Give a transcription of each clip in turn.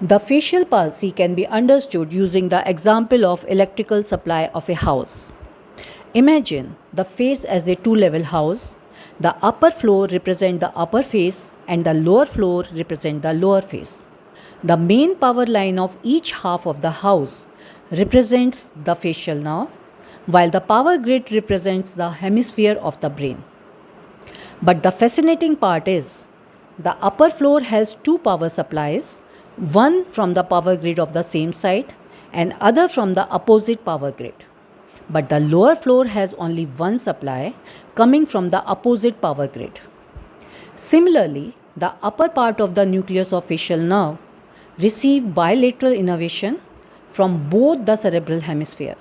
The facial palsy can be understood using the example of electrical supply of a house. Imagine the face as a two-level house. The upper floor represents the upper face and the lower floor represents the lower face. The main power line of each half of the house represents the facial nerve, while the power grid represents the hemisphere of the brain. But the fascinating part is, the upper floor has two power supplies, one from the power grid of the same side and other from the opposite power grid. But the lower floor has only one supply coming from the opposite power grid. Similarly, the upper part of the nucleus of facial nerve receive bilateral innervation from both the cerebral hemisphere,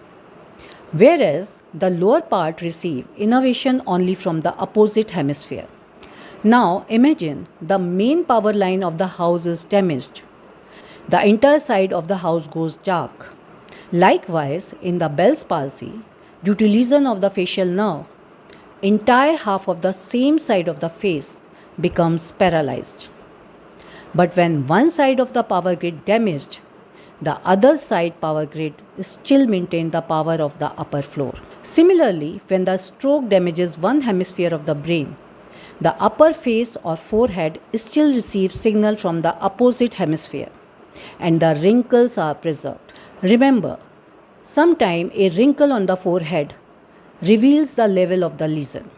whereas the lower part receive innervation only from the opposite hemisphere. Now imagine the main power line of the house is damaged. The entire side of the house goes dark. Likewise, in the Bell's palsy, due to lesion of the facial nerve, entire half of the same side of the face becomes paralyzed. But when one side of the power grid damaged, the other side power grid still maintain the power of the upper floor. Similarly, when the stroke damages one hemisphere of the brain, the upper face or forehead still receives signal from the opposite hemisphere and the wrinkles are preserved. Remember, sometimes a wrinkle on the forehead reveals the level of the lesion.